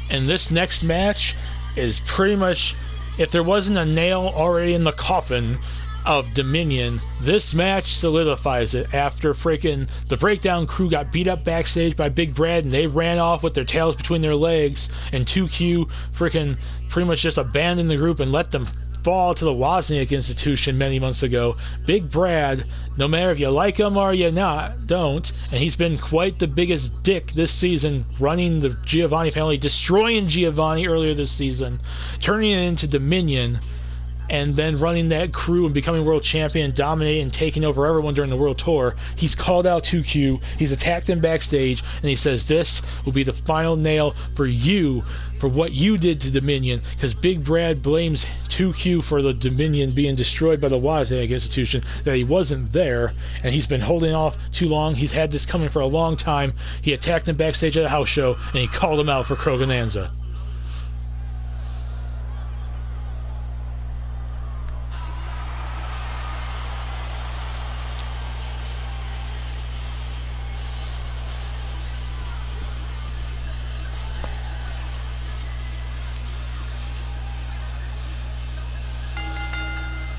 And this next match is pretty much, if there wasn't a nail already in the coffin of Dominion, this match solidifies it. After freaking the Breakdown crew got beat up backstage by Big Brad and they ran off with their tails between their legs, and 2Q freaking pretty much just abandoned the group and let them fall to the Wozniak Institution many months ago. Big Brad, no matter if you like him or you don't, and he's been quite the biggest dick this season, running the Giovanni family, destroying Giovanni earlier this season, turning it into Dominion, and then running that crew and becoming world champion, dominating and taking over everyone during the world tour. He's called out 2Q, he's attacked him backstage, and he says this will be the final nail for you, for what you did to Dominion, because Big Brad blames 2Q for the Dominion being destroyed by the Wozniak Institution, that he wasn't there, and he's been holding off too long. He's had this coming for a long time. He attacked him backstage at a house show, and he called him out for Kroga-Nanza.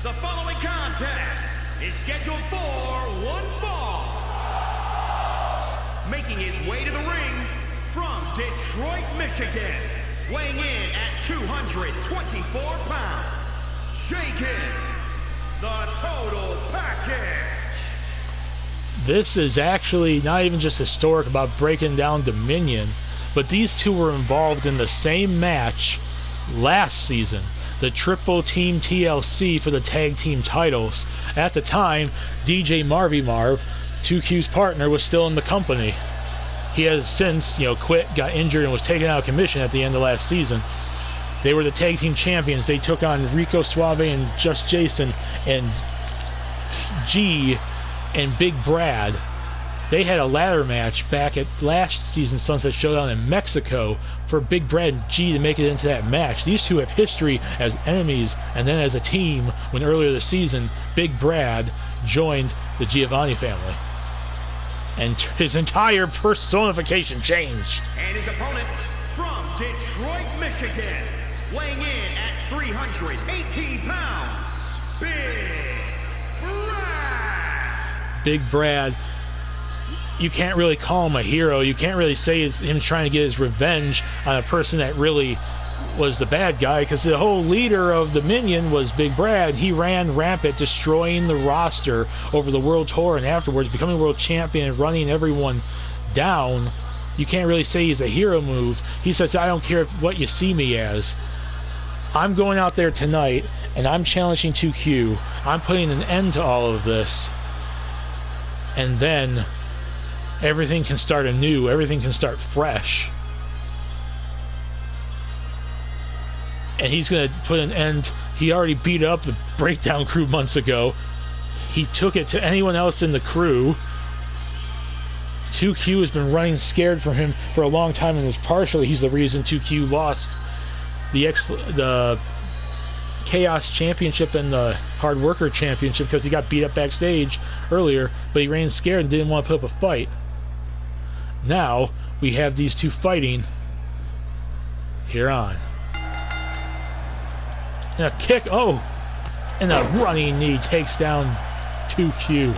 The following contest is scheduled for one fall. Making his way to the ring from Detroit, Michigan, weighing in at 224 pounds, Shaken, the Total Package. This is actually not even just historic about breaking down Dominion, but these two were involved in the same match last season, the Triple Team TLC for the tag team titles. At the time, DJ Marv, 2Q's partner, was still in the company. He has since, quit, got injured, and was taken out of commission at the end of last season. They were the tag team champions. They took on Rico Suave and Just Jason and G and Big Brad. They had a ladder match back at last season's Sunset Showdown in Mexico for Big Brad and G to make it into that match. These two have history as enemies and then as a team when earlier this season Big Brad joined the Giovanni family. And his entire personification changed. And his opponent from Detroit, Michigan, weighing in at 318 pounds, Big Brad. Big Brad, you can't really call him a hero. You can't really say it's him trying to get his revenge on a person that really was the bad guy, because the whole leader of Dominion was Big Brad. He ran rampant, destroying the roster over the world tour and afterwards becoming world champion and running everyone down. You can't really say he's a hero move. He says, I don't care what you see me as. I'm going out there tonight and I'm challenging 2Q. I'm putting an end to all of this. And then everything can start anew. Everything can start fresh. And he's going to put an end. He already beat up the Breakdown crew months ago. He took it to anyone else in the crew. 2Q has been running scared from him for a long time, and was partially he's the reason 2Q lost the Chaos Championship and the Hard Worker Championship, because he got beat up backstage earlier, but he ran scared and didn't want to put up a fight. Now we have these two fighting here on. And a kick, and a running knee takes down 2Q.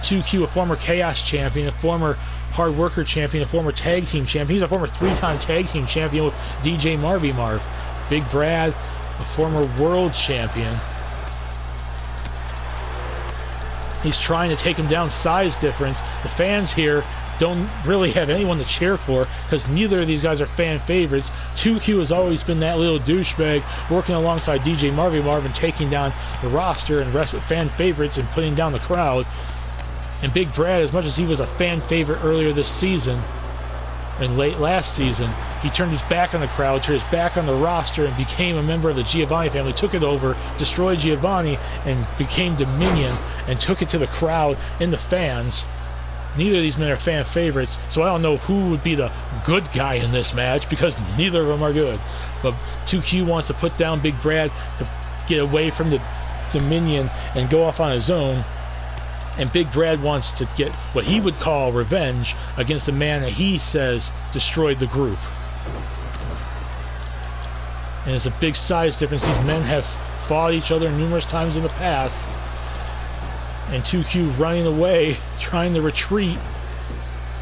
2Q, a former Chaos champion, a former Hard Worker champion, a former tag team champion. He's a former 3-time tag team champion with DJ Marv. Big Brad, a former world champion. He's trying to take him down, size difference. The fans here don't really have anyone to cheer for, because neither of these guys are fan favorites. 2Q has always been that little douchebag working alongside DJ Marv and taking down the roster and rest of fan favorites and putting down the crowd. And Big Brad, as much as he was a fan favorite earlier this season and late last season, he turned his back on the crowd, turned his back on the roster, and became a member of the Giovanni family, took it over, destroyed Giovanni, and became Dominion, and took it to the crowd and the fans. Neither of these men are fan favorites, so I don't know who would be the good guy in this match, because neither of them are good. But 2Q wants to put down Big Brad to get away from the Dominion and go off on his own. And Big Brad wants to get what he would call revenge against the man that he says destroyed the group. And it's a big size difference. These men have fought each other numerous times in the past. And 2Q running away, trying to retreat,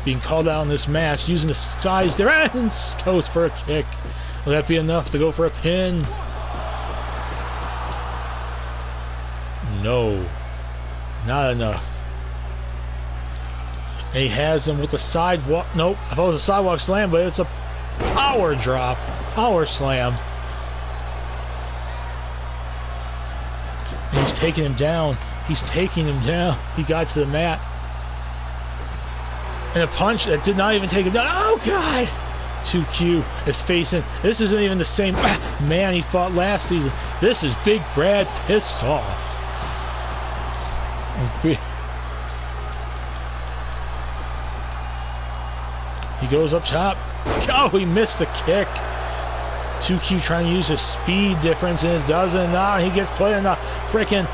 being called out in this match, using the size there, and goes for a kick. Will that be enough to go for a pin? No, not enough. And he has him with the sidewalk. Nope, I thought it was a sidewalk slam, but it's a power drop, power slam. And he's taking him down. He's taking him down. He got to the mat. And a punch that did not even take him down. Oh, God! 2Q is facing... This isn't even the same man he fought last season. This is Big Brad pissed off. He goes up top. Oh, he missed the kick. 2Q trying to use his speed difference, and it doesn't. Now he gets put in a freaking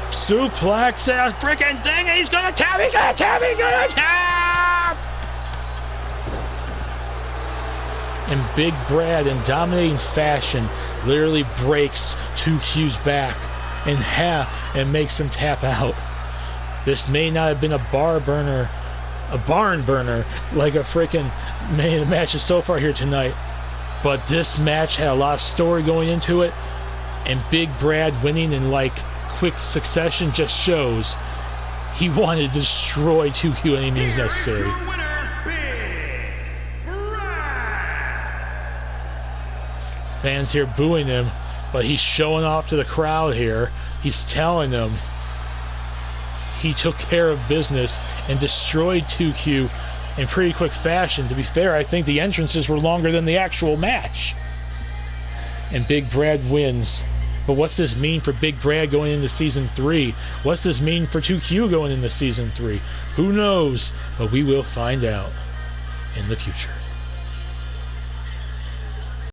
suplex and a freaking thing, and he's gonna tap, he's gonna tap, he's gonna tap! And Big Brad, in dominating fashion, literally breaks 2Q's back in half and makes him tap out. This may not have been a barn burner like a freaking many of the matches so far here tonight, but this match had a lot of story going into it, and Big Brad winning in like quick succession just shows he wanted to destroy 2Q any means necessary. Fans here booing him, but he's showing off to the crowd here. He's telling them he took care of business and destroyed 2Q in pretty quick fashion. To be fair, I think the entrances were longer than the actual match. And Big Brad wins. But what's this mean for Big Brad going into Season 3? What's this mean for 2Q going into Season 3? Who knows? But we will find out in the future.